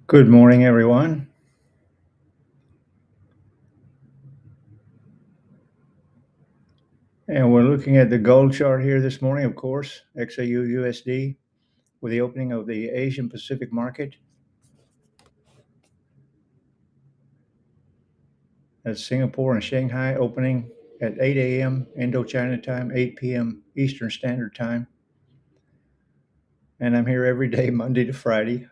Good morning, everyone. And we're looking at the gold chart here this morning, of course, XAU USD, with the opening of the Asian Pacific market. That's Singapore and Shanghai opening at 8 a.m. Indochina time, 8 p.m. Eastern Standard Time. And I'm here every day, Monday to Friday,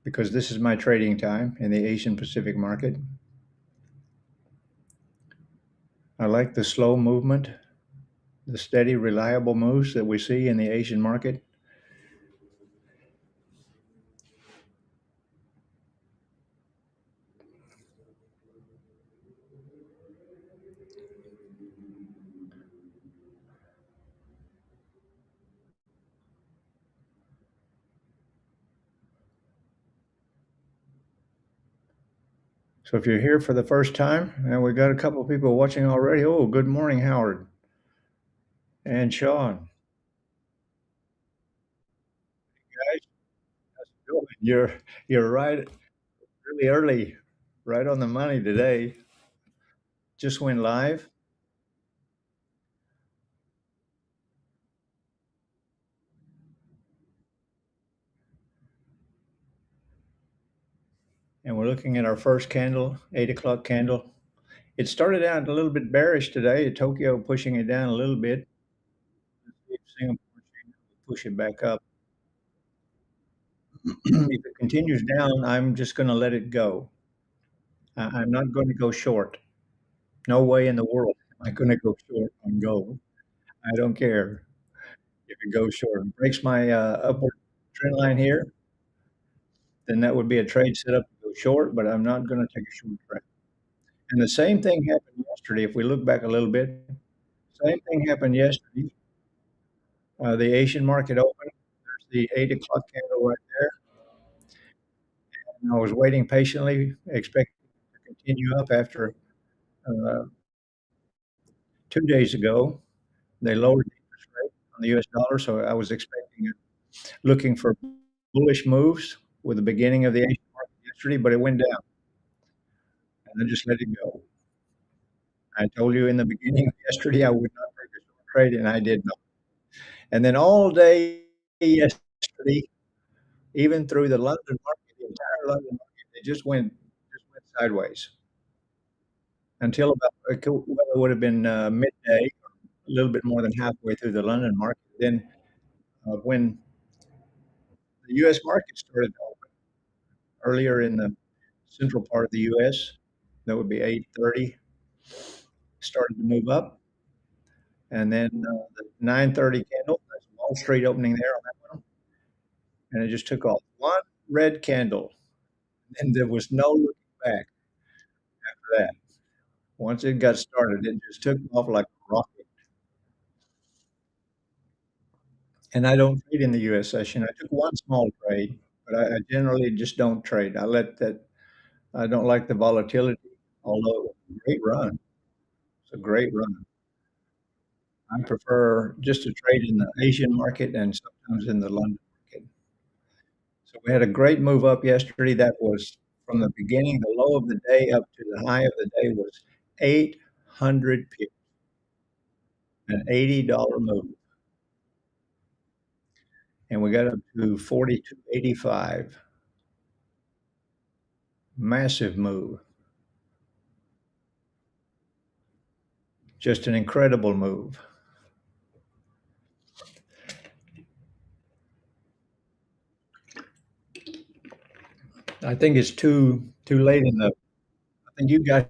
because this is my trading time in the Asian Pacific market. I like the slow movement, the steady, reliable moves that we see in the Asian market. So if you're here for the first time, and we've got a couple of people watching already. Oh, good morning, Howard and Sean. Guys, how's it going? You're right, really early, right on the money today. Just went live, and we're looking at our first candle, 8 o'clock candle. It started out a little bit bearish today. Tokyo pushing it down a little bit. Let's see if Singapore will push it back up. If it continues down, I'm just going to let it go. I'm not going to go short. No way in the world am I going to go short on gold. I don't care if it goes short. It breaks my upward trend line here, then that would be a trade setup to go short, but I'm not going to take a short trade. And the same thing happened yesterday. If we look back a little bit, same thing happened yesterday. The Asian market opened. There's the 8 o'clock candle right there. And I was waiting patiently, expecting to continue up after 2 days ago. They lowered the interest rate on the US dollar. So I was expecting it, looking for bullish moves with the beginning of the Asian market yesterday, but it went down. And I just let it go. I told you in the beginning of yesterday I would not take a short trade, and I did not. And then all day yesterday, even through the London market, the entire London market, it just went sideways until about well, it would have been midday, a little bit more than halfway through the London market. Then when the U.S. market started to open earlier in the central part of the U.S., that would be 8:30, started to move up, and then the 9:30 candle, that's Wall Street opening there on that one, and it just took off. One red candle, and there was no looking back after that. Once it got started, it just took off like a rocket. And I don't trade in the US session. I took one small trade, but I generally just don't trade. I don't like the volatility, although it was a great run. It's a great run. I prefer just to trade in the Asian market and sometimes in the London market. So we had a great move up yesterday. That was from the beginning, the low of the day up to the high of the day was 800 pips, an $80 move. And we got up to 42.85. Massive move. Just an incredible move. I think it's too late in the I think you guys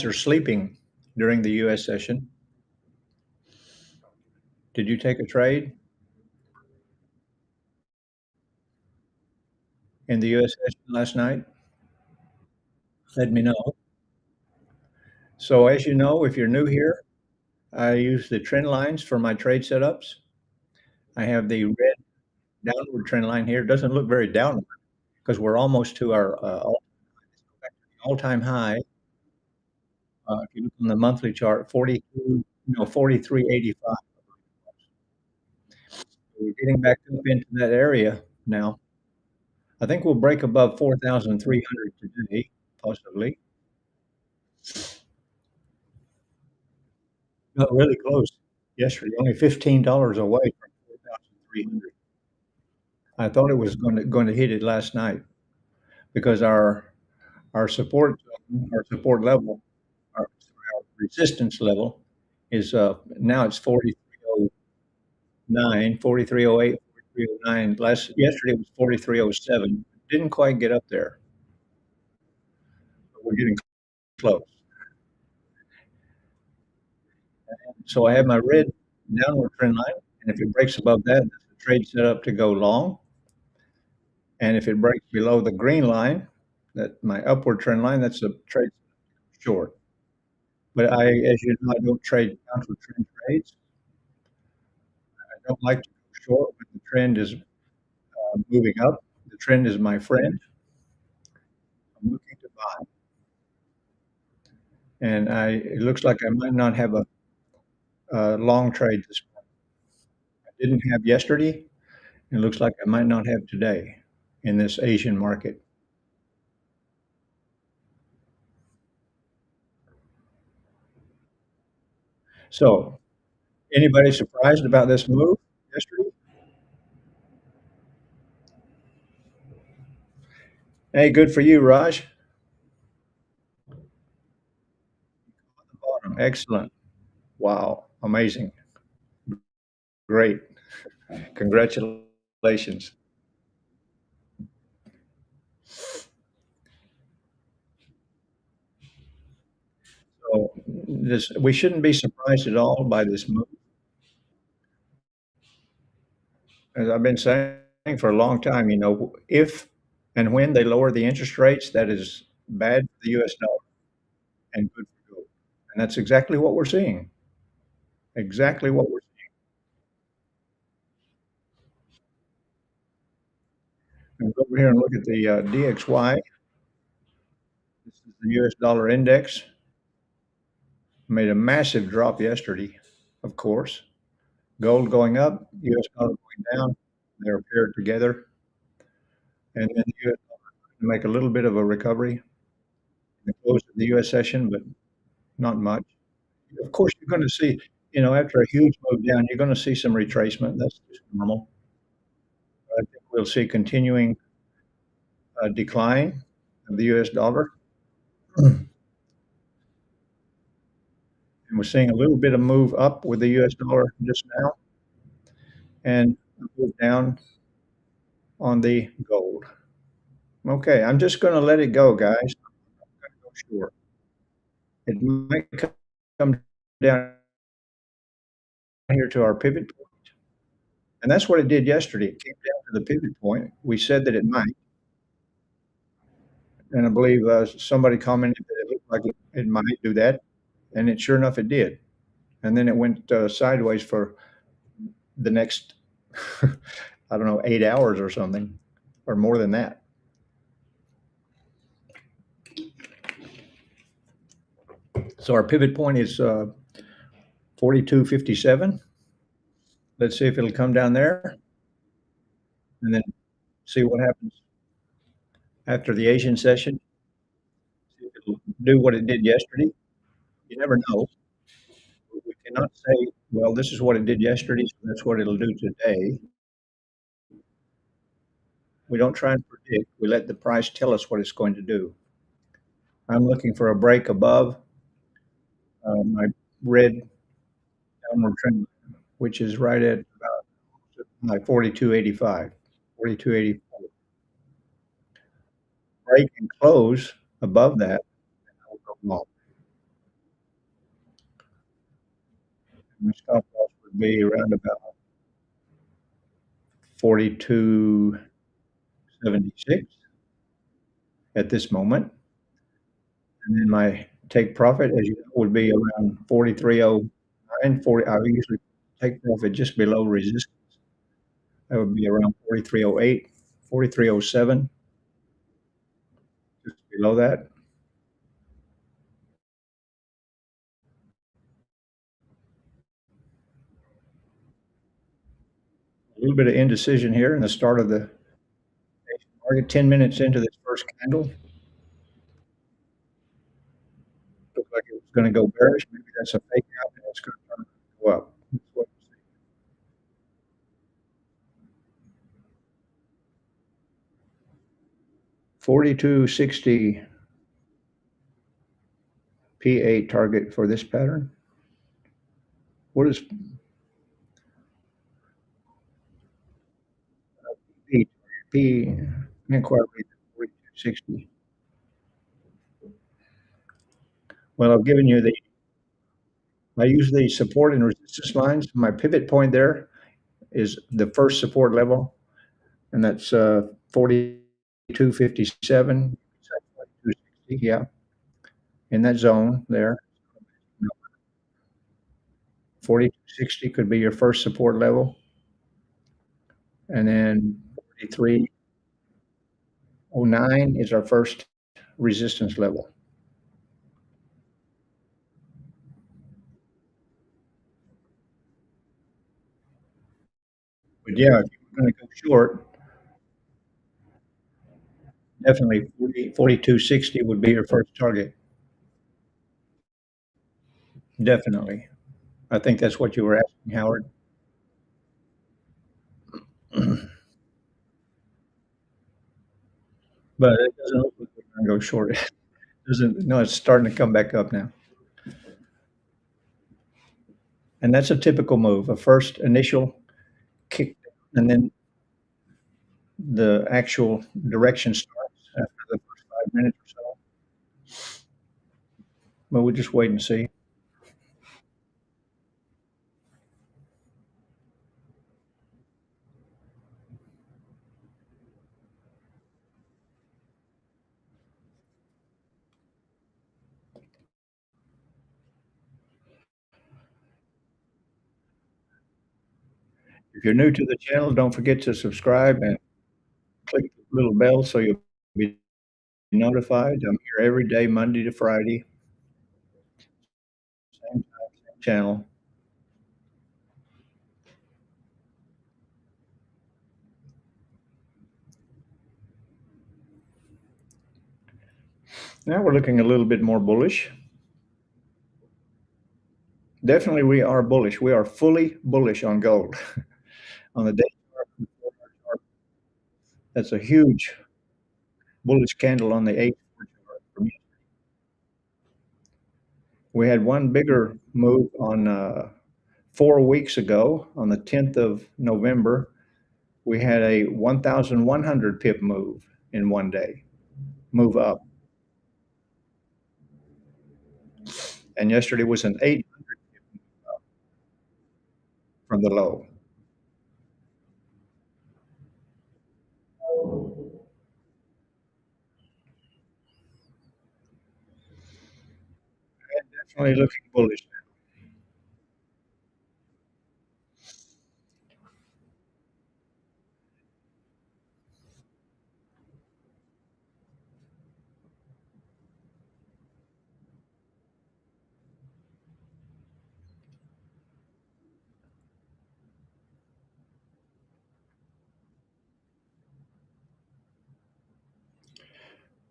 are sleeping during the US session. Did you take a trade in the US session last night? Let me know. So as you know, if you're new here, I use the trend lines for my trade setups. I have the red downward trend line here. It doesn't look very downward because we're almost to our all-time high. If you look on the monthly chart, 42, 43.85. We're getting back up into that area now. I think we'll break above 4,300 today, possibly. Got really close yesterday, only $15 away from 4,300. I thought it was going to hit it last night because our support our support level, our resistance level is now it's 4309, 4308, 4309. Last yesterday it was 4307. Didn't quite get up there, but we're getting close. So I have my red downward trend line, and if it breaks above that, that's the trade set up to go long. And if it breaks below the green line, that my upward trend line, that's a trade short. But as you know, I don't trade counter trend trades. I don't like to go short when the trend is moving up. The trend is my friend. I'm looking to buy, and it looks like I might not have a long trade this morning. I didn't have yesterday. It looks like I might not have today in this Asian market. So, anybody surprised about this move yesterday? Hey, good for you, Raj. Bottom. Excellent. Wow. Amazing. Great. Congratulations. So we shouldn't be surprised at all by this move. As I've been saying for a long time, if and when they lower the interest rates, that is bad for the US dollar and good for gold. And that's exactly what we're seeing. Exactly what we're seeing. Go over here and look at the DXY. This is the US dollar index. Made a massive drop yesterday, of course. Gold going up, US dollar going down. They're paired together. And then the US dollar make a little bit of a recovery in the close of the US session, but not much. Of course, you're gonna see, after a huge move down, you're gonna see some retracement. That's just normal. I think we'll see continuing decline of the US dollar. And we're seeing a little bit of move up with the US dollar just now and a move down on the gold. Okay, I'm just gonna let it go, guys. I'm gonna go short. It might come down here to our pivot point, and that's what it did yesterday. It came down to the pivot point. We said that it might, and I believe, somebody commented that it looked like it might do that, and sure enough, it did. And then it went, sideways for the next, I don't know, 8 hours or something, or more than that. So our pivot point is, 42.57. Let's see if it'll come down there and then see what happens after the Asian session. See if it'll do what it did yesterday. You never know. We cannot say, "Well, this is what it did yesterday, so that's what it'll do today." We don't try and predict. We let the price tell us what it's going to do. I'm looking for a break above, my red downward trend, which is right at about my 42.85, 42.84. Break and close above that, and I will go long. My stop loss would be around about 42.76 at this moment. And then my take profit, as you know, would be around 43.09, 40. I usually take profit just below resistance. That would be around 43.08, 43.07, just below that. A little bit of indecision here in the start of the Target 10 minutes into this first candle, looked like it was gonna go bearish. Maybe that's a fake out and it's gonna turn go up. Let's wait and see. 4260 P8 target for this pattern. What is P? P? Can't quite read the 4260. Well, I've given you the I use the support and resistance lines. My pivot point there is the first support level, and that's 4257. 4260, yeah, in that zone there. 4260 could be your first support level, and then 4309 is our first resistance level. But yeah, if you're going to go short, definitely 4260 would be your first target. Definitely. I think that's what you were asking, Howard. But it doesn't look like we're going to go short. It doesn't. No, it's starting to come back up now. And that's a typical move, a first initial kick, and then the actual direction starts after the first 5 minutes or so. But we'll just wait and see. If you're new to the channel, don't forget to subscribe and click the little bell so you'll be notified. I'm here every day, Monday to Friday, same time, same channel. Now we're looking a little bit more bullish. Definitely, we are bullish. We are fully bullish on gold. On the day chart, that's a huge bullish candle on the 8 chart. We had one bigger move on 4 weeks ago on the 10th of November. We had a 1,100 pip move in one day, move up. And yesterday was an 800 from the low. Definitely looking bullish.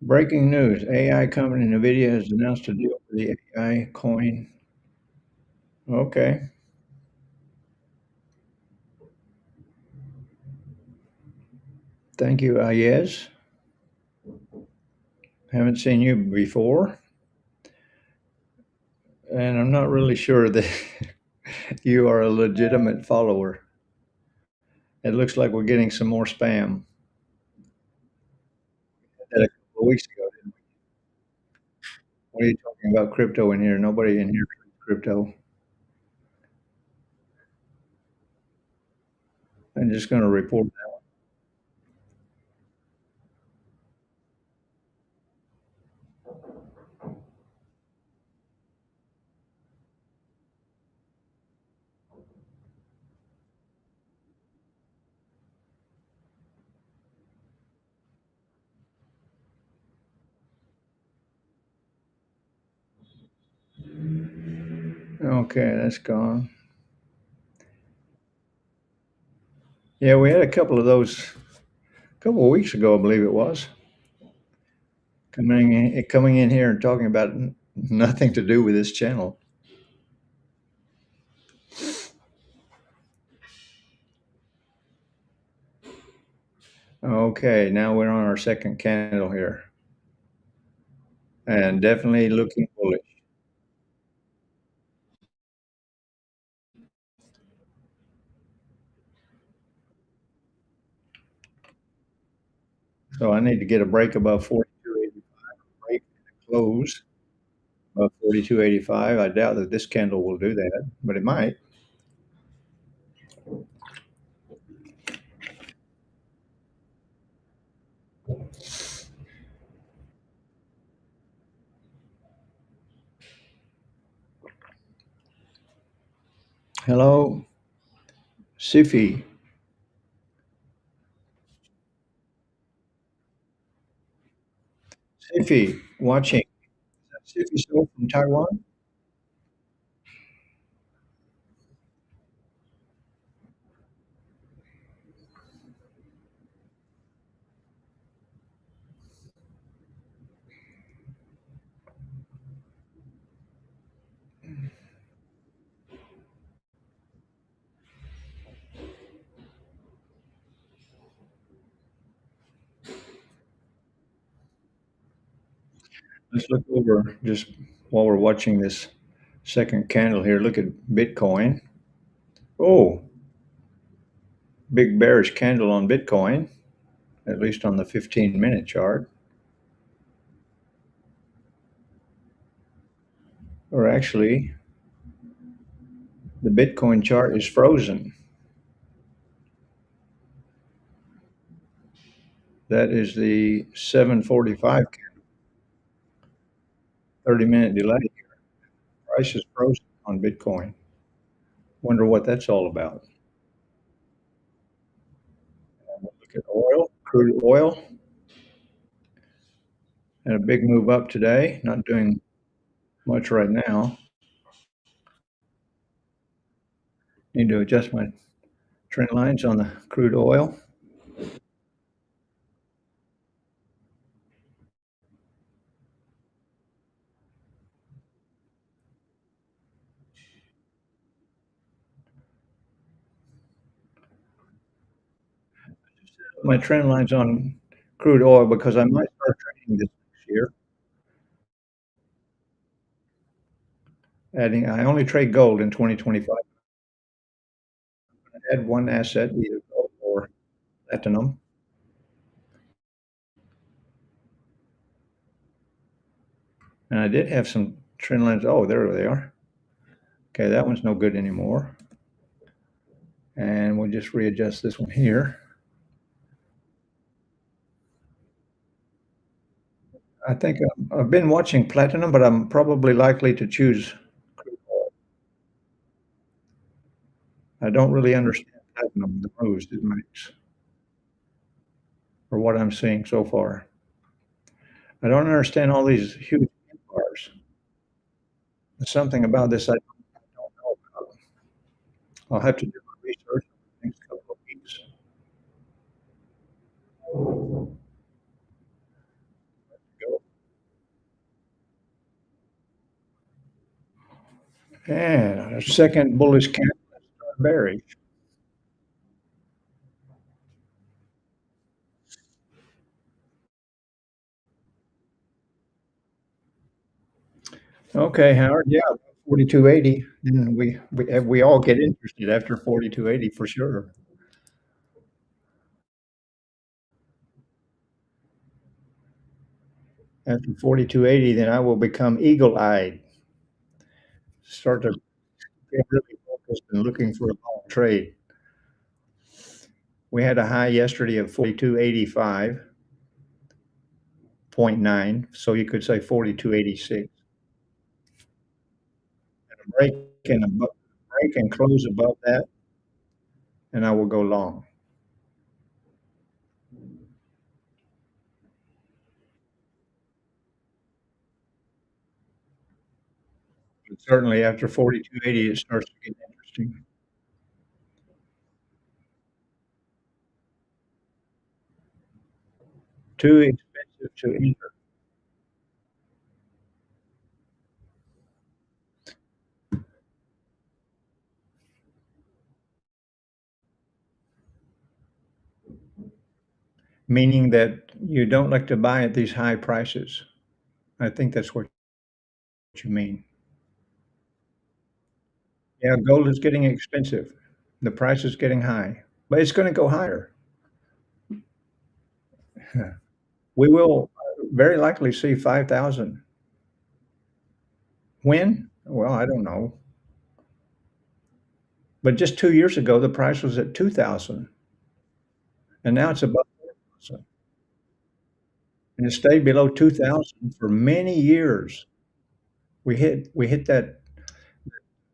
Breaking news, AI company NVIDIA has announced a deal for the AI coin. Okay. Thank you, Ayez. Haven't seen you before. And I'm not really sure that you are a legitimate follower. It looks like we're getting some more spam. That a couple of weeks ago, didn't we? What are you talking about crypto in here? Nobody in here trades crypto. I'm just going to report that. Okay, that's gone. Yeah, we had a couple of weeks ago, I believe it was, coming in here and talking about nothing to do with this channel. Okay, now we're on our second candle here, and definitely looking bullish. So I need to get a break above 42.85, break and a close above 42.85. I doubt that this candle will do that, but it might. Hello, Sifi. Sifi, watching. Sifi still from Taiwan? Let's look over just while we're watching this second candle here. Look at Bitcoin. Oh, big bearish candle on Bitcoin, at least on the 15-minute chart. Or actually, the Bitcoin chart is frozen. That is the 745 30-minute delay. Price is frozen on Bitcoin. Wonder what that's all about. We'll look at oil, crude oil, and a big move up today. Not doing much right now. Need to adjust my trend lines on the crude oil. My trend lines on crude oil because I might start trading this next year. I only trade gold in 2025. I had one asset, either gold or platinum, and I did have some trend lines. Oh, there they are. Okay, that one's no good anymore. And we'll just readjust this one here. I think I've been watching platinum, but I'm probably likely to choose crude oil. I don't really understand platinum, the moves it makes, or what I'm seeing so far. I don't understand all these huge bars. There's something about this I don't know about. I'll have to do my research in the next couple of weeks. Go. And a second bullish candle is bearish. Okay, Howard. Yeah, 4280. Then we all get interested after 4280 for sure. After 4280, then I will become eagle-eyed, start to get really focused and looking for a long trade. We had a high yesterday of 4285.9, so you could say 4286. And a break and close above that, and I will go long. But certainly after 4280, it starts to get interesting. Too expensive to enter, meaning that you don't like to buy at these high prices. I think that's what you mean. Yeah, gold is getting expensive. The price is getting high, but it's gonna go higher. We will very likely see 5,000. When? Well, I don't know. But just 2 years ago, the price was at 2,000, and now it's above 4,000, and it stayed below 2,000 for many years. We hit that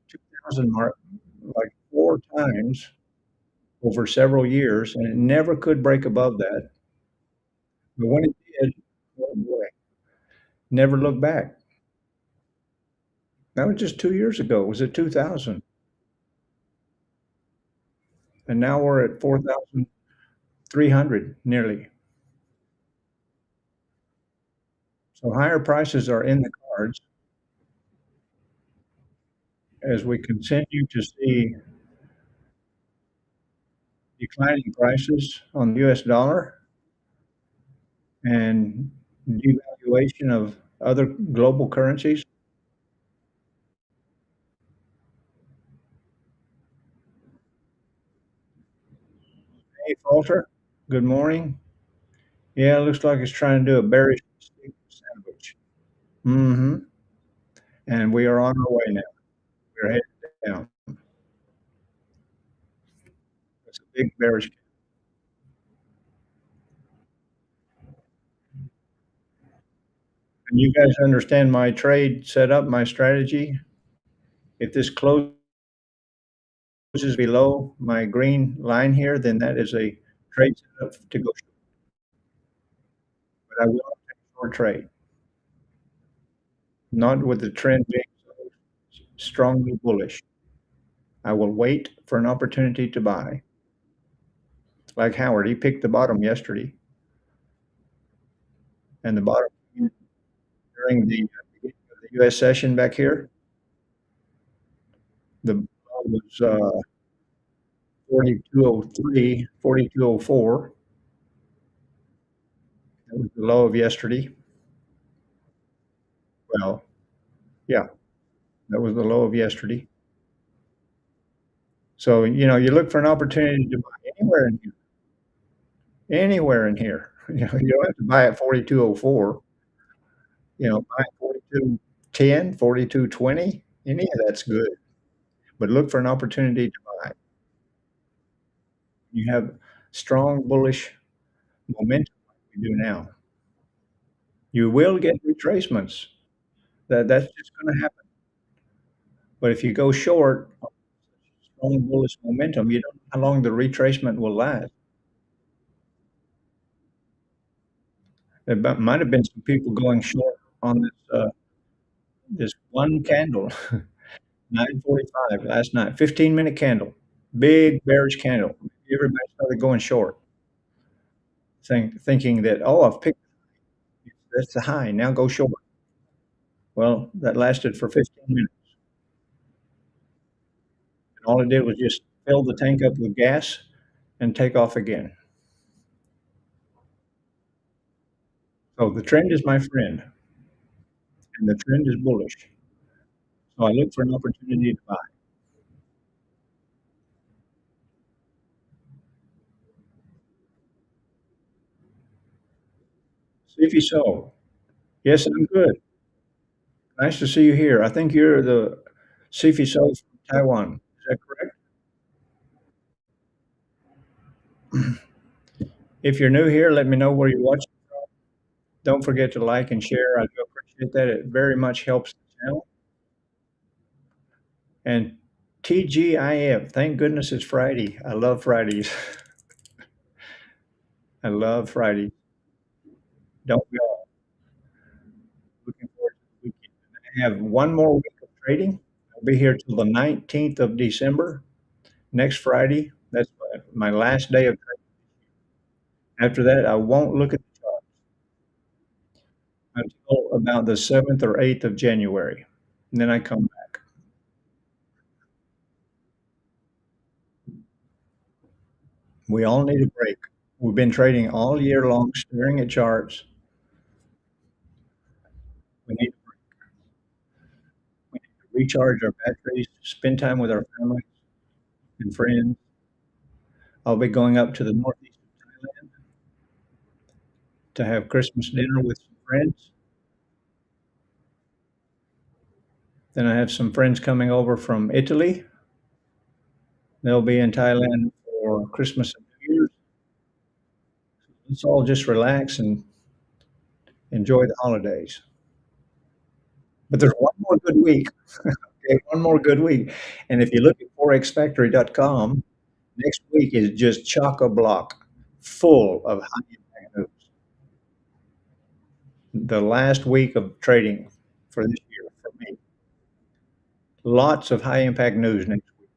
2,000 mark like 4 times over several years, and it never could break above that. But when it did, oh boy, never looked back. That was just 2 years ago. It was at 2,000, and now we're at 4,300 nearly. So higher prices are in the cards as we continue to see declining prices on the US dollar and devaluation of other global currencies. Hey, Falter, good morning. Yeah, it looks like it's trying to do a berry steak sandwich. Mhm, and we are on our way now. We're headed down. It's a big bearish. And you guys understand my trade setup, my strategy? If this closes below my green line here, then that is a trade setup to go short, but I will not take a short trade, not with the trend being so strongly bullish. I will wait for an opportunity to buy. Like Howard, he picked the bottom yesterday, and the bottom during the beginning of the U.S. session back here, the low was 4203, 4204. That was the low of yesterday. Well, yeah, that was the low of yesterday. So, you look for an opportunity to buy anywhere in here, anywhere in here. You don't have to buy at 4204. Buy at 4210, 4220. Any of that's good, but look for an opportunity to buy. You have strong bullish momentum like we do now. You will get retracements. That's just gonna happen. But if you go short on strong bullish momentum, you don't know how long the retracement will last. Might have been some people going short on this one candle, 9:45 last night, 15-minute candle, big bearish candle. Everybody started going short, thinking that, "Oh, I've picked that's the high, now go short." Well, that lasted for 15 minutes, and all it did was just fill the tank up with gas and take off again. So the trend is my friend, and the trend is bullish. So I look for an opportunity to buy. See if you so. Yes, I'm good. Nice to see you here. I think you're the Sifi So from Taiwan. Is that correct? If you're new here, let me know where you're watching from. Don't forget to like and share. I do appreciate that. It very much helps the channel. And TGIF, thank goodness it's Friday. I love Fridays. I love Fridays. Don't we all? Looking forward to the weekend. I have one more week of trading. I'll be here till the 19th of December, next Friday. That's my last day of trading. After that, I won't look at the chart. until about the 7th or 8th of January, and then I come back. We all need a break. We've been trading all year long, staring at charts. We need we need to recharge our batteries, spend time with our families and friends. I'll be going up to the northeast of Thailand to have Christmas dinner with some friends. Then I have some friends coming over from Italy. They'll be in Thailand for Christmas and New Year's. Let's all just relax and enjoy the holidays. But there's one more good week. Okay, one more good week. And if you look at forexfactory.com, next week is just chock-a-block full of high impact news. The last week of trading for this year for me. Lots of high impact news next week.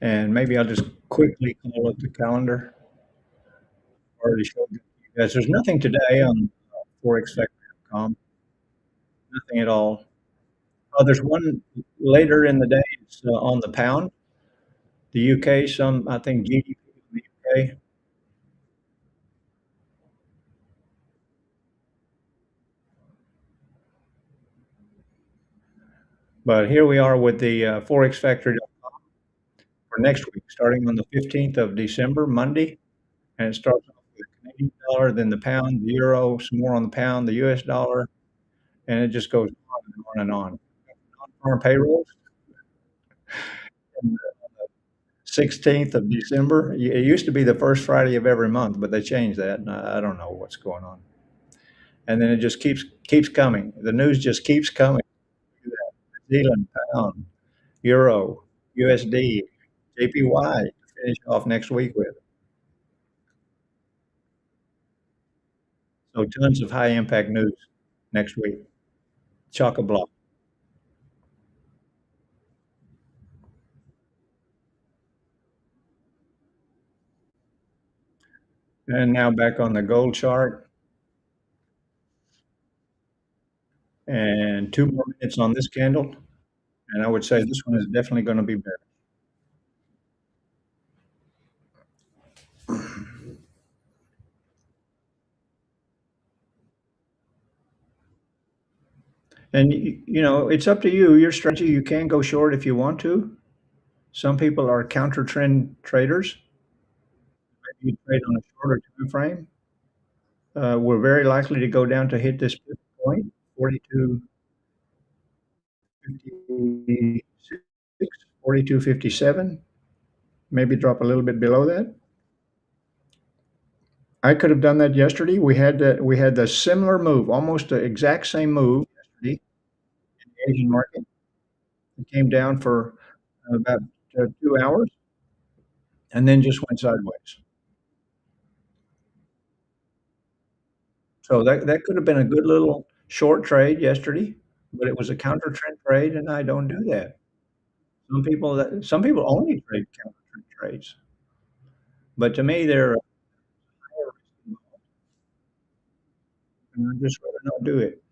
And maybe I'll just quickly call up the calendar. Already showed it to you guys. There's nothing today on forexfactory.com. Nothing at all. Oh, there's one later in the day. It's on the pound. The UK, some I think GDP in the UK. But here we are with the Forex Factory for next week, starting on the 15th of December, Monday. And it starts off with the Canadian dollar, then the pound, the euro, some more on the pound, the US dollar, and it just goes on and on and on. Non-farm payrolls on the 16th of December. It used to be the first Friday of every month, but they changed that, and I don't know what's going on. And then it just keeps coming. The news just keeps coming. New Zealand pound, euro, USD, JPY to finish off next week with. So tons of high impact news next week. Chock a block. And now back on the gold chart, and 2 more minutes on this candle, and I would say this one is definitely gonna be bearish. And you know, it's up to you, your strategy, you can go short if you want to. Some people are counter trend traders. Maybe you trade on a shorter time frame. We're very likely to go down to hit this pivot point, 42.56, 42.57, maybe drop a little bit below that. I could have done that yesterday. We had the similar move, almost the exact same move yesterday in the Asian market. It came down for about 2 hours and then just went sideways. So that could have been a good little short trade yesterday, but it was a counter trend trade, and I don't do that. Some people only trade counter trend trades, but to me, they're higher risk involved, and I'd just rather not do it.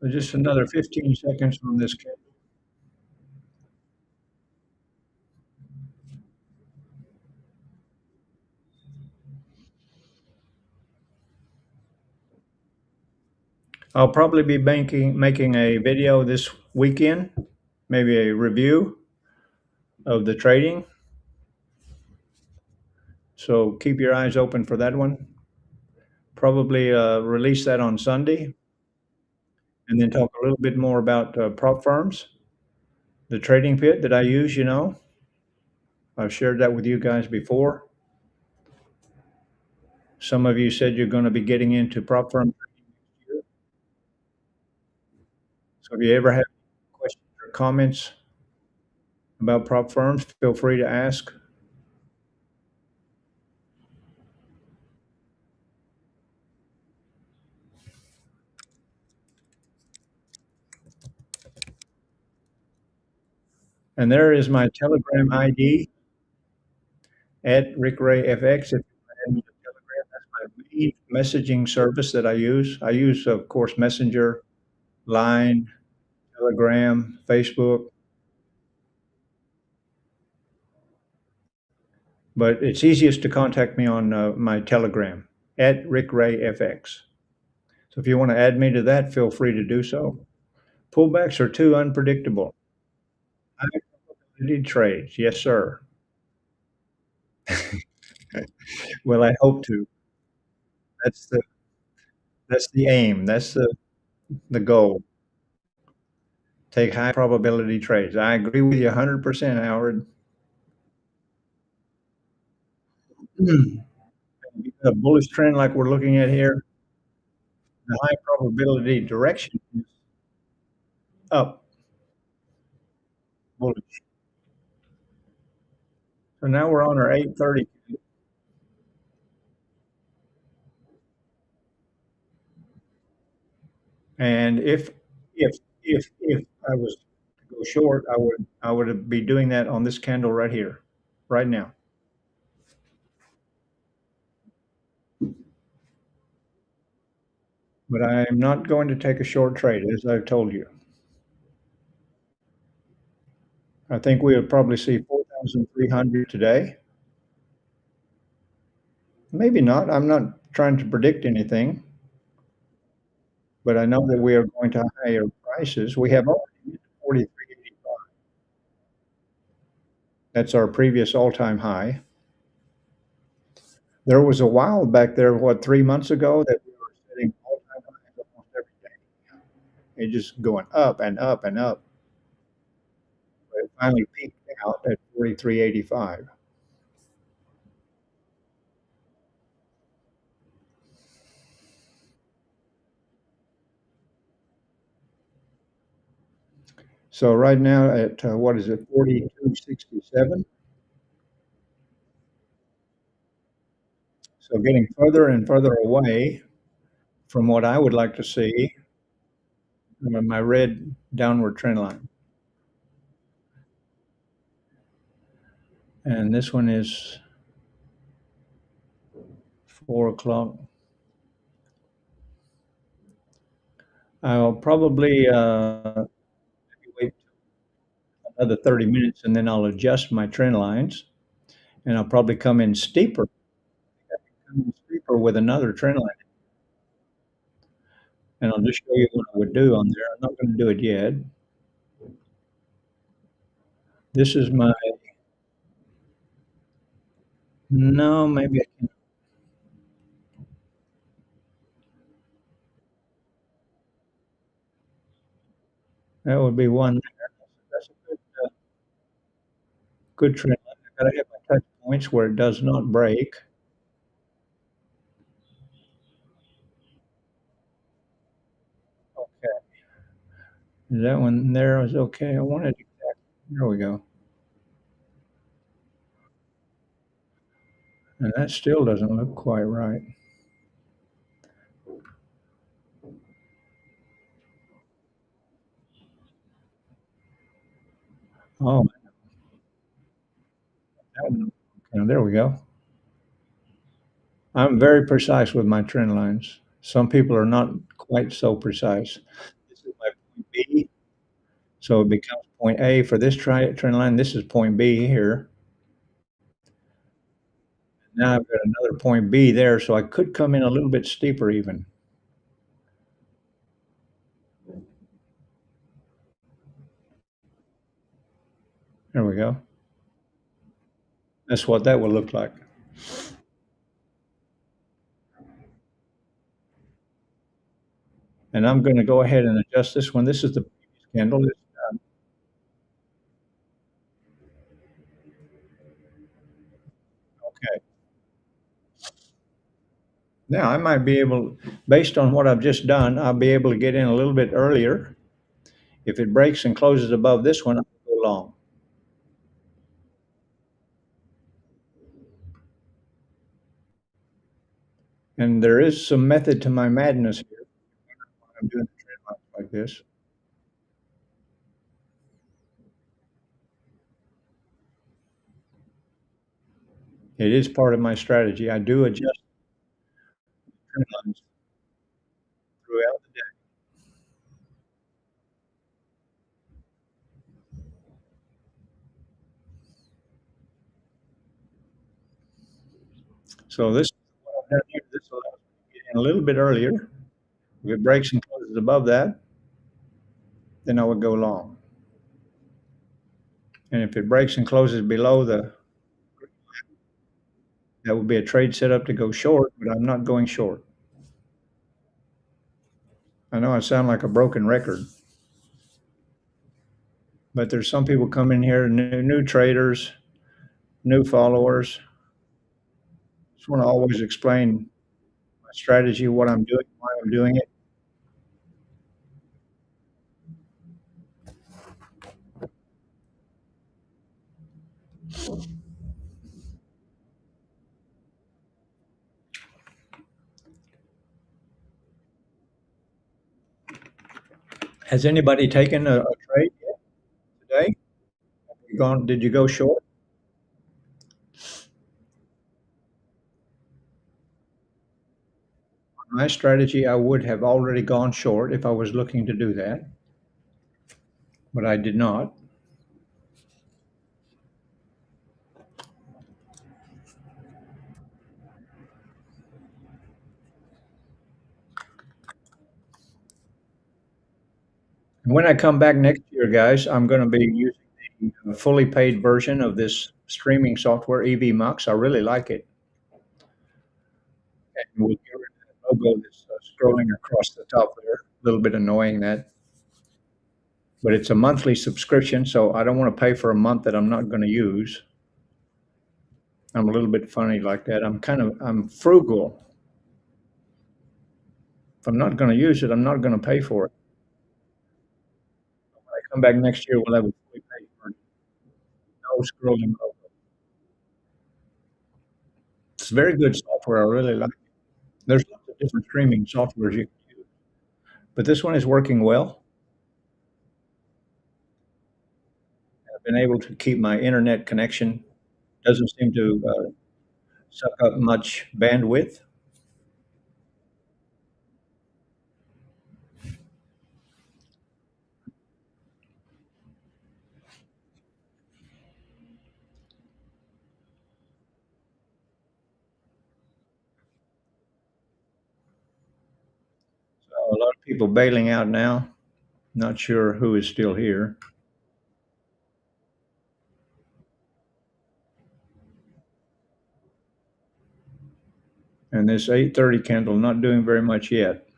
So just another 15 seconds on this candle. I'll probably be making a video this weekend, maybe a review of the trading. So keep your eyes open for that one. Probably release that on Sunday, and then talk a little bit more about prop firms, the trading pit that I use. I've shared that with you guys before. Some of you said you're going to be getting into prop firm trading next year. So if you ever have questions or comments about prop firms, feel free to ask. And there is my Telegram ID at RickRayFX. If you add me to Telegram, that's my main messaging service that I use. I use, of course, Messenger, Line, Telegram, Facebook, but it's easiest to contact me on my Telegram at RickRayFX. So if you want to add me to that, feel free to do so. Pullbacks are too unpredictable. High probability trades, yes, sir. Well, I hope to. That's the that's the aim. That's the goal. Take high probability trades. I agree with you 100%, Howard. A bullish trend like we're looking at here, the high probability direction is up, bullish. So now we're on our 830, and if I was to go short, I would be doing that on this candle right here, right now. But I am not going to take a short trade, as I've told you. I think we'll probably see 4,300 today. Maybe not. I'm not trying to predict anything, but I know that we are going to higher prices. We have already hit 43.85. That's our previous all-time high. There was a while back there, what, 3 months ago that we were setting all-time highs almost every day. It just going up and up and up. But it finally peaked out at 43.85. So right now at, what is it, 42.67? So getting further and further away from what I would like to see, my red downward trend line. And this one is 4 o'clock. I'll probably wait another 30 minutes and then I'll adjust my trend lines and I'll probably come in steeper with another trend line. And I'll just show you what I would do on there. I'm not going to do it yet. This is my, no, maybe I can, that would be one there. That's a good trend line. I gotta hit my touch points where it does not break. Okay. That one there is okay. I wanted exactly, there we go. And that still doesn't look quite right. Oh, that one, okay, there we go. I'm very precise with my trend lines. Some people are not quite so precise. This is my point B, so it becomes point A for this trend line. This is point B here. Now I've got another point B there, so I could come in a little bit steeper even. There we go. That's what that will look like. And I'm gonna go ahead and adjust this one. This is the previous candle. It's done. Okay. Now I might be able, based on what I've just done, I'll be able to get in a little bit earlier. If it breaks and closes above this one, I'll go long. And there is some method to my madness here. I'm doing the trend lines like this. It is part of my strategy. I do adjust trend lines throughout the day. So this is what I've done here. This allows me to get in a little bit earlier. If it breaks and closes above that, then I would go long. And if it breaks and closes below the, that would be a trade setup to go short, but I'm not going short. I know I sound like a broken record, but there's some people come in here, new traders, new followers. Just want to always explain my strategy, what I'm doing, why I'm doing it. Has anybody taken a trade yet today? You gone? Did you go short? My strategy, I would have already gone short if I was looking to do that, but I did not. And when I come back next year, guys, I'm going to be using the fully paid version of this streaming software, EV Mux. I really like it. And we'll get rid of that logo that's scrolling across the top there. A little bit annoying that, but it's a monthly subscription, so I don't want to pay for a month that I'm not going to use. I'm a little bit funny like that. I'm frugal. If I'm not going to use it, I'm not going to pay for it. When I come back next year, we'll have a fully paid version. No scrolling logo. It's very good software. I really like it. There's lots of different streaming softwares you can use, but this one is working well. I've been able to keep my internet connection. Doesn't seem to suck up much bandwidth. So a lot of people bailing out now. Not sure who is still here. And this 8:30 candle not doing very much yet,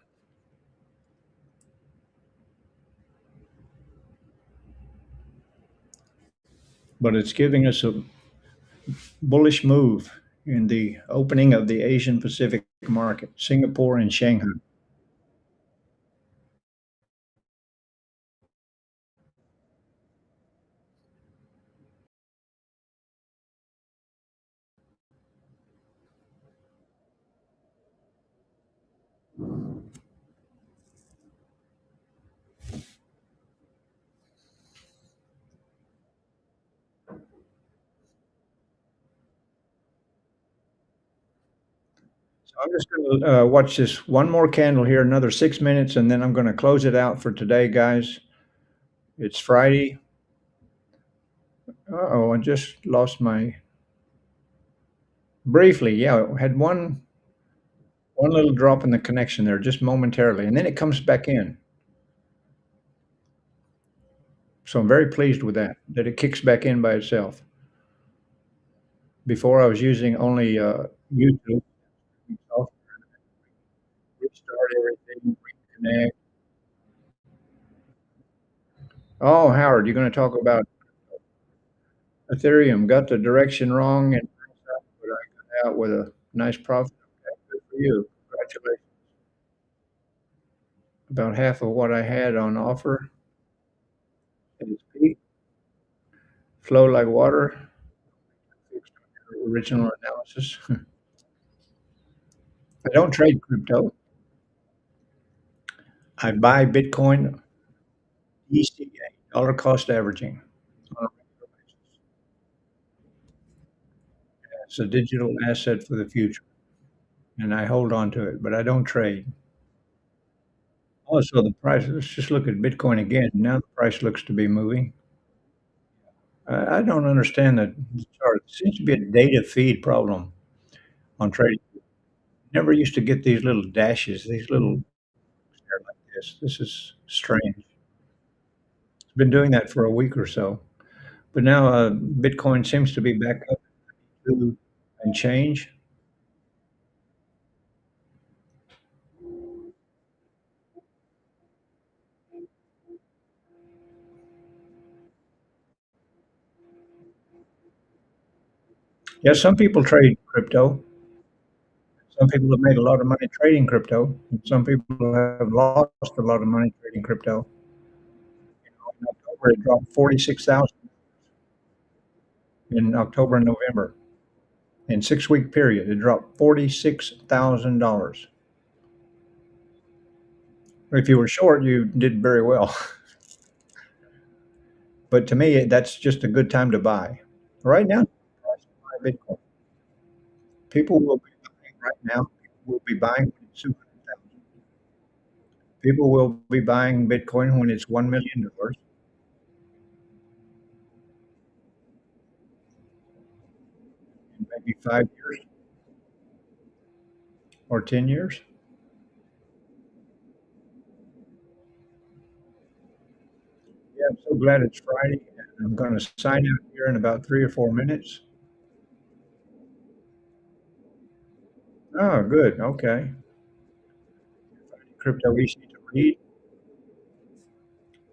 but it's giving us a bullish move in the opening of the Asian Pacific market, Singapore and Shanghai. So I'm just going to watch this one more candle here, another 6 minutes, and then I'm going to close it out for today, guys. It's Friday. Oh, I just lost my briefly. Yeah, I had one little drop in the connection there, just momentarily, and then it comes back in. So I'm very pleased with that. That it kicks back in by itself. Before I was using only YouTube, restart everything, reconnect. Oh, Howard, you're going to talk about Ethereum. Got the direction wrong, and but I got out with a nice profit. Okay, good for you. Congratulations. About half of what I had on offer is peak. Flow like water. Original analysis. I don't trade crypto. I buy Bitcoin ECA, dollar cost averaging. On a regular basis. It's a digital asset for the future, and I hold on to it, but I don't trade. Also, the price, let's just look at Bitcoin again. Now the price looks to be moving. I don't understand the chart. There seems to be a data feed problem on trading. Never used to get these little dashes, these little there like this. This is strange. It's been doing that for a week or so. But now Bitcoin seems to be back up to and change. Yeah, some people trade crypto. Some people have made a lot of money trading crypto. And some people have lost a lot of money trading crypto. In October, it dropped 46,000 in October and November. In 6 week period, it dropped $46,000. If you were short, you did very well. But to me, that's just a good time to buy. Right now, buy Bitcoin. People will be buying right now. People will be buying when it's 200,000. People will be buying Bitcoin when it's $1 million in maybe 5 years or 10 years. Yeah, I'm so glad it's Friday. And I'm going to sign out here in about 3 or 4 minutes. Oh, good. Okay. Crypto easy to read.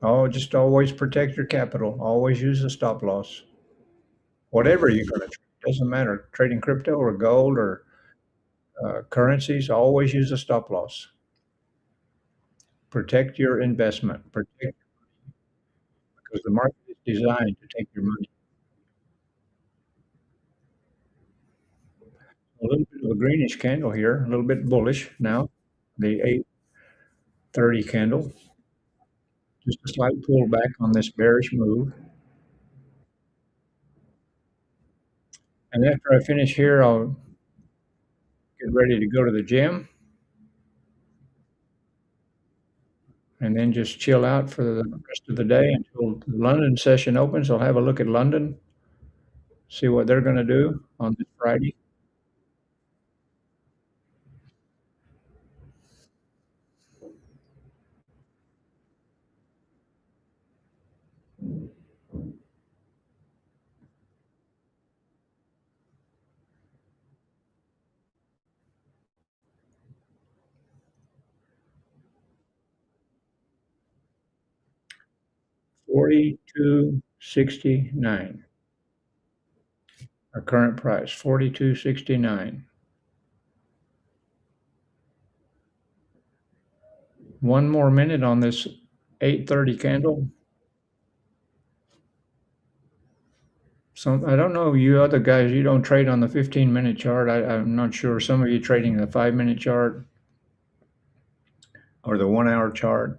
Oh, just always protect your capital. Always use a stop loss. Whatever you're going to trade, doesn't matter. Trading crypto or gold or currencies, always use a stop loss. Protect your investment. Protect because the market is designed to take your money. A little bit of a greenish candle here, a little bit bullish now. The 830 candle, just a slight pullback on this bearish move. And after I finish here, I'll get ready to go to the gym and then just chill out for the rest of the day until the London session opens. I'll have a look at London, see what they're going to do on this Friday. 42.69, our current price, 42.69. One more minute on this 830 candle. Some I don't know you other guys, you don't trade on the 15-minute chart. I'm not sure. Some of you trading the 5-minute chart or the 1 hour chart.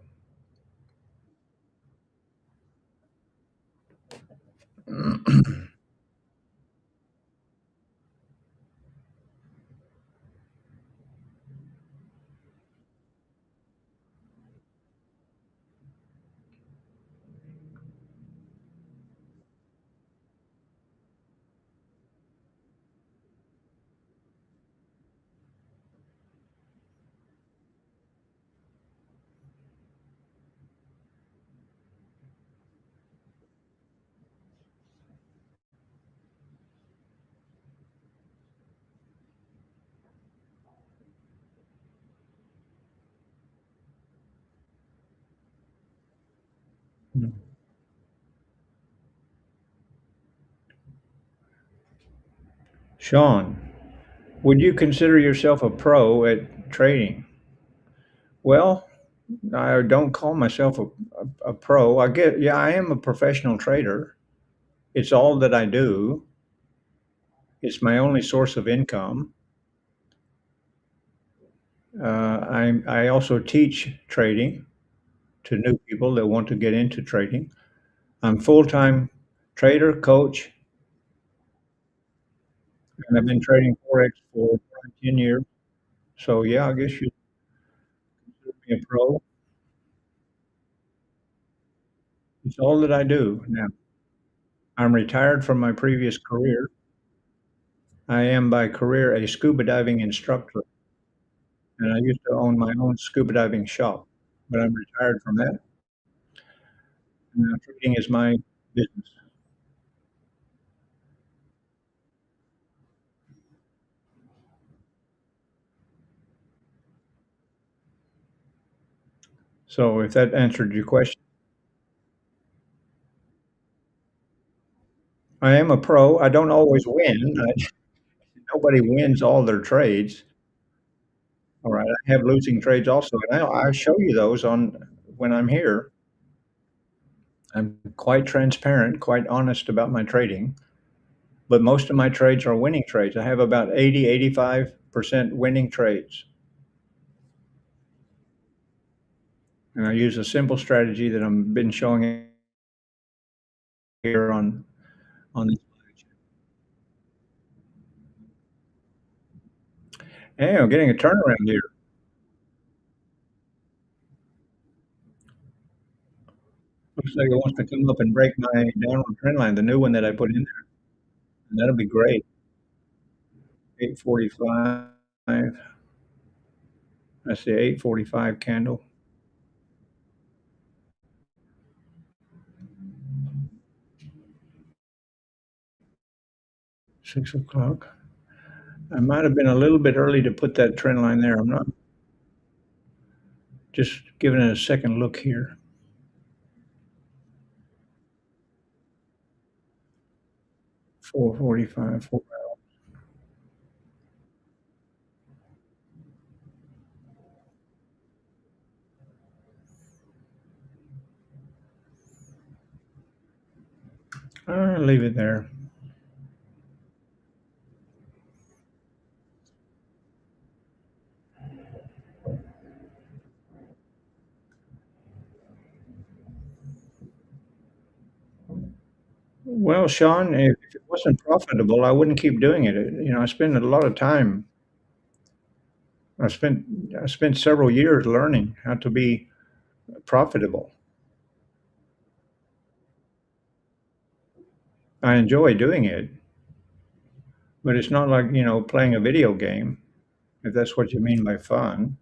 Sean, would you consider yourself a pro at trading? Well, I don't call myself a pro. Yeah, I am a professional trader. It's all that I do. It's my only source of income. I also teach trading to new people that want to get into trading. I'm full-time trader, coach, and I've been trading Forex for more than 10 years. So, yeah, I guess you'd consider me a pro. It's all that I do now. I'm retired from my previous career. I am by career a scuba diving instructor, and I used to own my own scuba diving shop, but I'm retired from that, and now trading is my business. So if that answered your question, I am a pro. I don't always win. Nobody wins all their trades. All right, I have losing trades also, and I show you those on when I'm here. I'm quite transparent, quite honest about my trading, but most of my trades are winning trades. I have about 85% winning trades, and I use a simple strategy that I've been showing here on this. Hey, I'm getting a turnaround here. Looks like it wants to come up and break my downward trend line, the new one that I put in there, and that'll be great. 845. That's the 845 candle. 6 o'clock. I might have been a little bit early to put that trend line there. I'm not just giving it a second look here. 445. I'll leave it there. Well, Sean, if it wasn't profitable, I wouldn't keep doing it. I spend a lot of time. I spent I spent several years learning how to be profitable. I enjoy doing it, but it's not like, playing a video game, if that's what you mean by fun.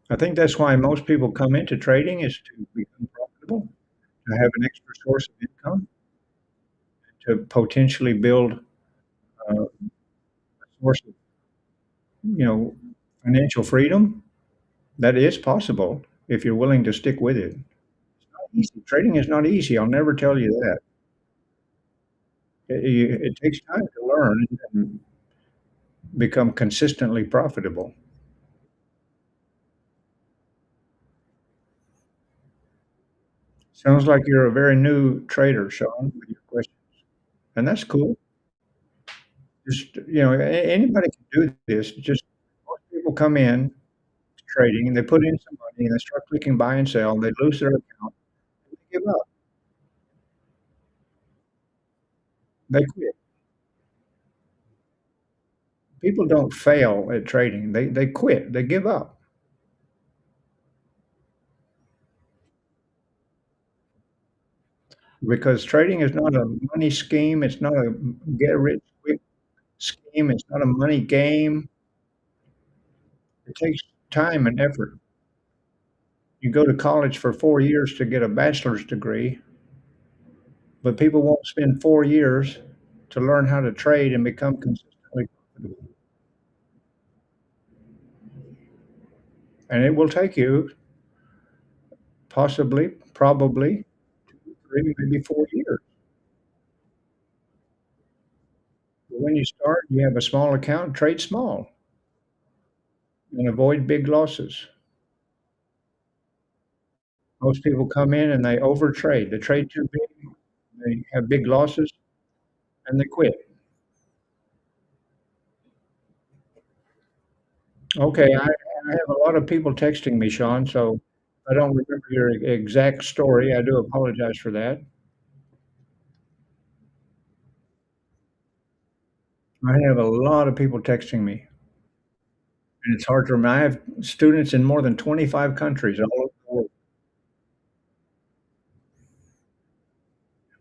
I think that's why most people come into trading is to become profitable, to have an extra source of income, to potentially build a source of, you know, financial freedom. That is possible if you're willing to stick with it. It's not easy. Trading is not easy. I'll never tell you that. It takes time to learn and become consistently profitable. Sounds like you're a very new trader, Sean, with your question, and that's cool. Just, anybody can do this. Just most people come in trading and they put in some money and they start clicking buy and sell. They lose their account. They give up. They quit. People don't fail at trading. They quit. They give up because trading is not a money scheme. It's not a get rich quick scheme. It's not a money game. It takes time and effort. You go to college for 4 years to get a bachelor's degree, but people won't spend 4 years to learn how to trade and become consistently profitable. And it will take you possibly, probably 2, 3, maybe 4 years. But when you start, you have a small account, trade small and avoid big losses. Most people come in and they overtrade. They trade too big, they have big losses, and they quit. Okay, I have a lot of people texting me, Sean, so I don't remember your exact story. I do apologize for that. I have a lot of people texting me, and it's hard to remember. I have students in more than 25 countries all over the world.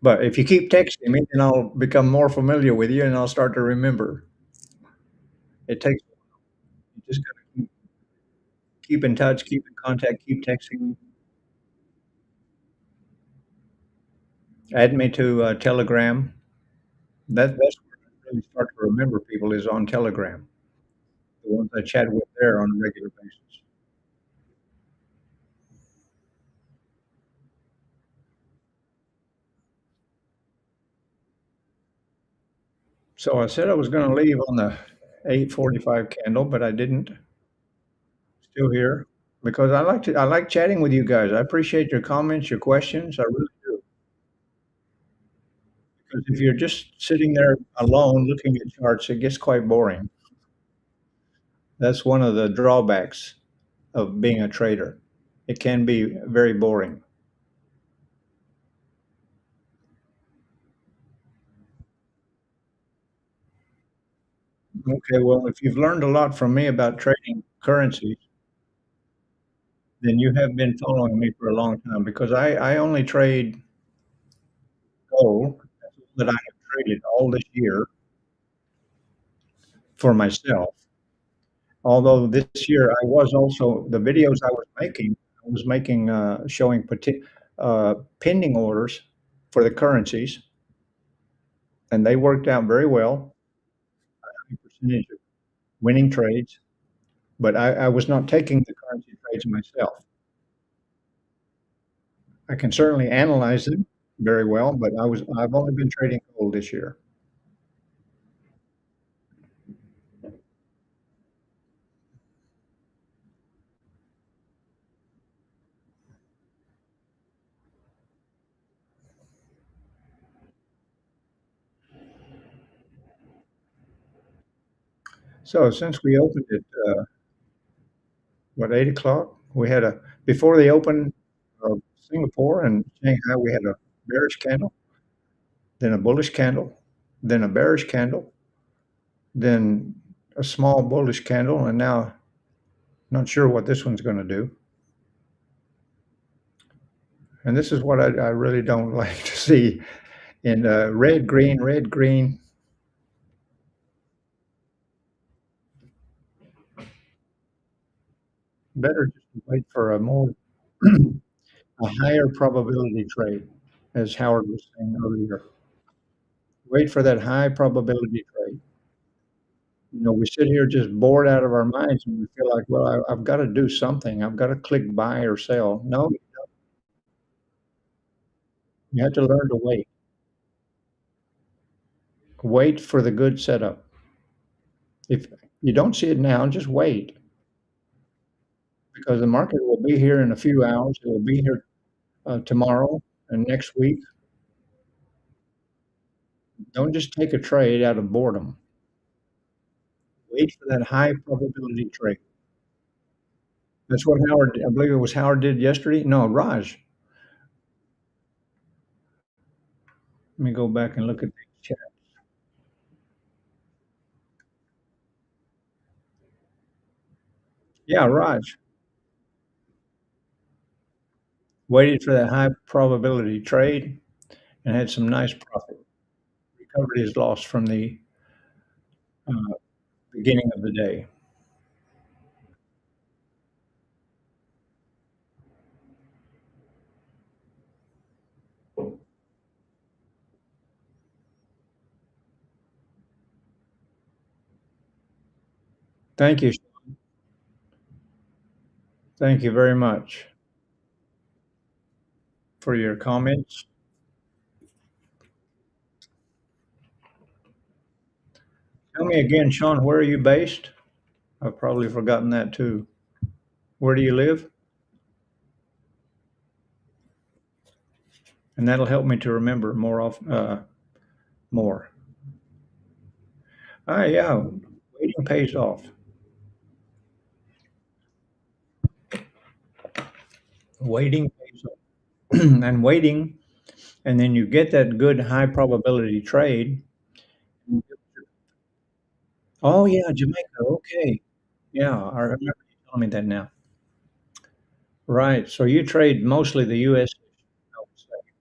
But if you keep texting me, then I'll become more familiar with you, and I'll start to remember. It takes you just gotta keep in touch, keep in contact, keep texting me. Add me to, Telegram. That's where I really start to remember people is on Telegram, the ones I chat with there on a regular basis. So I said I was gonna leave on the 8:45 candle, but I didn't. Still here because I like chatting with you guys. I appreciate your comments, your questions. I really do. Because if you're just sitting there alone looking at charts, it gets quite boring. That's one of the drawbacks of being a trader. It can be very boring. Okay, well, if you've learned a lot from me about trading currencies, then you have been following me for a long time because I only trade gold. That's all that I have traded all this year for myself. Although this year I was also the videos I was making, showing pending orders for the currencies, and they worked out very well, high percentage of winning trades, but I was not taking the currency trades myself. I can certainly analyze them very well, but I've only been trading gold this year. So since we opened at, what, 8 o'clock, we had a before the open of Singapore and Shanghai, we had a bearish candle, then a bullish candle, then a bearish candle, then a small bullish candle, and now not sure what this one's gonna do. And this is what I really don't like to see in, red, green. Better just to wait for a more a higher probability trade, as Howard was saying earlier. Wait for that high probability trade. You know, we sit here just bored out of our minds, and we feel like, "Well, I've gotta do something. I've gotta click buy or sell." No, you have to learn to wait. Wait for the good setup. If you don't see it now, just wait because the market will be here in a few hours. It will be here, tomorrow and next week. Don't just take a trade out of boredom. Wait for that high probability trade. That's what Howard I believe it was Howard did yesterday. No, Raj. Let me go back and look at the chat. Yeah, Raj waited for that high probability trade and had some nice profit. Recovered his loss from the, uh, beginning of the day. Thank you. Thank you very much for your comments. Tell me again, Sean, where are you based? I've probably forgotten that too. Where do you live? And that'll help me to remember more. Ah, yeah, waiting pays off. Waiting pays off. And waiting, and then you get that good high probability trade, Oh, yeah, Jamaica, okay. Yeah, I remember you telling me that now. Right, so you trade mostly the US, I would say.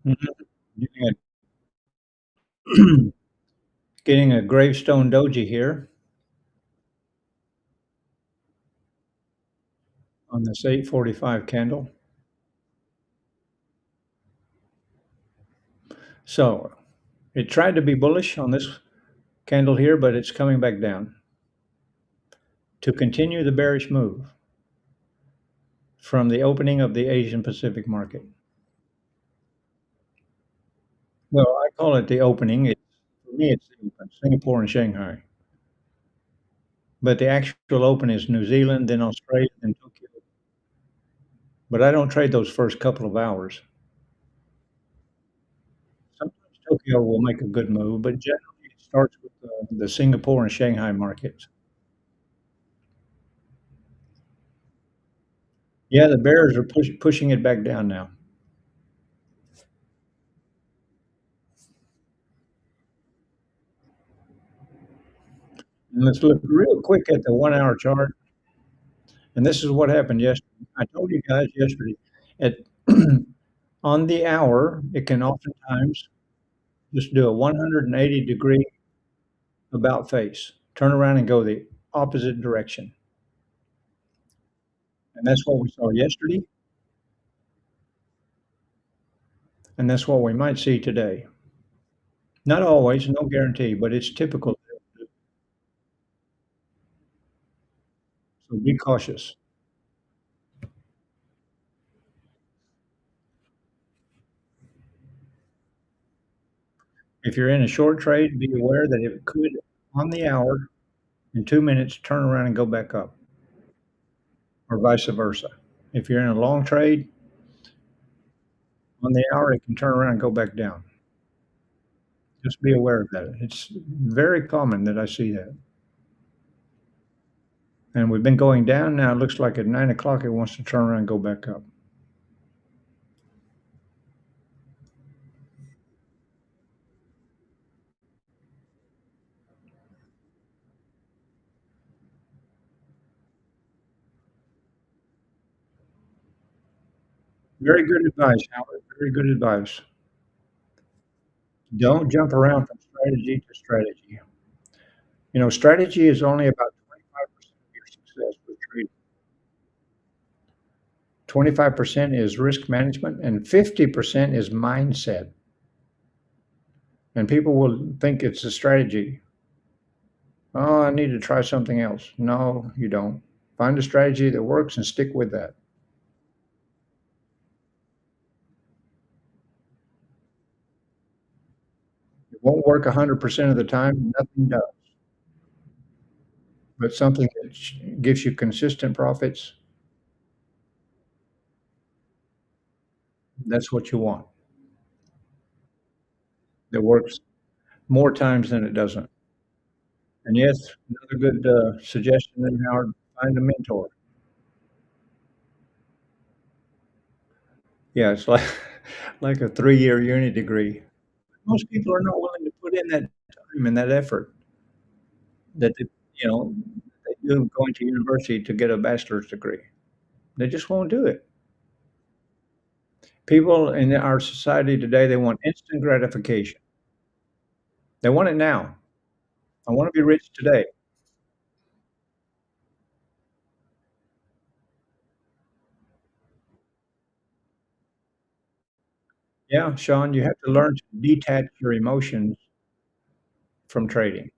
Mhm. Getting a getting a gravestone doji here on this 845 candle. So, it tried to be bullish on this candle here, but it's coming back down to continue the bearish move from the opening of the Asian Pacific market. Well, I call it the opening. It's for me, it's Singapore and Shanghai, but the actual open is New Zealand, then Australia, then Tokyo. But I don't trade those first couple of hours. Sometimes Tokyo will make a good move, but generally it starts with the Singapore and Shanghai markets. Yeah, the bears are pushing it back down now. And let's look real quick at the 1-hour chart, and this is what happened yesterday. I told you guys yesterday, at on the hour, it can oftentimes just do a 180-degree about face, turn around and go the opposite direction, and that's what we saw yesterday, and that's what we might see today. Not always, no guarantee, but it's typical, so be cautious. If you're in a short trade, be aware that it could, on the hour, in 2 minutes, turn around and go back up, or vice versa. If you're in a long trade, on the hour, it can turn around and go back down. Just be aware of that. It's very common that I see that. And we've been going down now. It looks like at 9 o'clock it wants to turn around and go back up. Very good advice, Howard. Very good advice. Don't jump around from strategy to strategy. You know, strategy is only about 25% of your success with trading. 25% is risk management and 50% is mindset. And people will think it's a strategy. Oh, I need to try something else. No, you don't. Find a strategy that works and stick with that. It won't work 100% of the time. Nothing does. But something that gives you consistent profits, that's what you want. That works more times than it doesn't. And yes, another good suggestion there, Howard, find a mentor. Yeah, it's like like a 3-year uni degree. Most people are not willing to put in that time and that effort that they, you know, they do going to university to get a bachelor's degree. They just won't do it. People in our society today, they want instant gratification. They want it now. I wanna be rich today. Yeah, Sean, you have to learn to detach your emotions from trading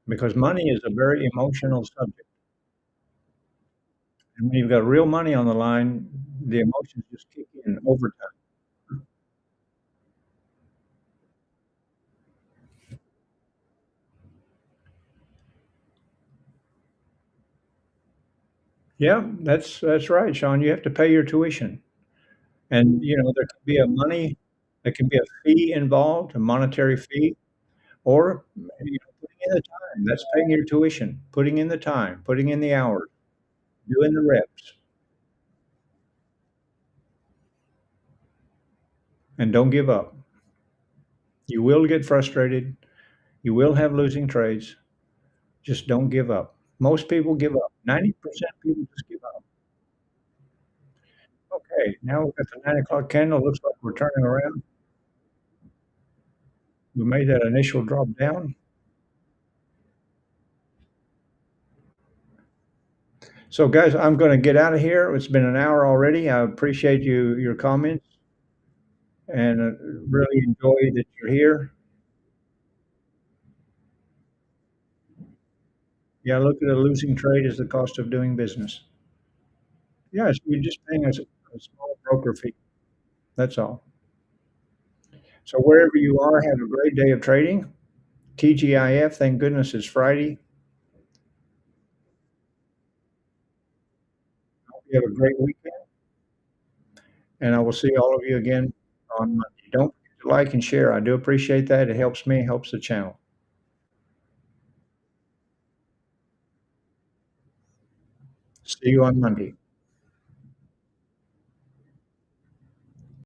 because money is a very emotional subject. And when you've got real money on the line, the emotions just kick in over time. Yeah, that's right, Sean. You have to pay your tuition. And, you know, there can be a fee involved, a monetary fee, or, you know, putting in the time. That's paying your tuition, putting in the time, putting in the hours, doing the reps, and don't give up. You will get frustrated. You will have losing trades. Just don't give up. Most people give up. 90% of people just give up. Okay, now we've got the 9 o'clock candle. Looks like we're turning around. We made that initial drop down. So, guys, I'm going to get out of here. It's been an hour already. I appreciate your comments, and really enjoy that you're here. Yeah, look at a losing trade as the cost of doing business. Yes, you're just paying a small broker fee. That's all. So wherever you are, have a great day of trading. TGIF, thank goodness it's Friday. Hope you have a great weekend, and I will see all of you again on Monday. Don't forget to like and share. I do appreciate that. It helps me, helps the channel. See you on Monday.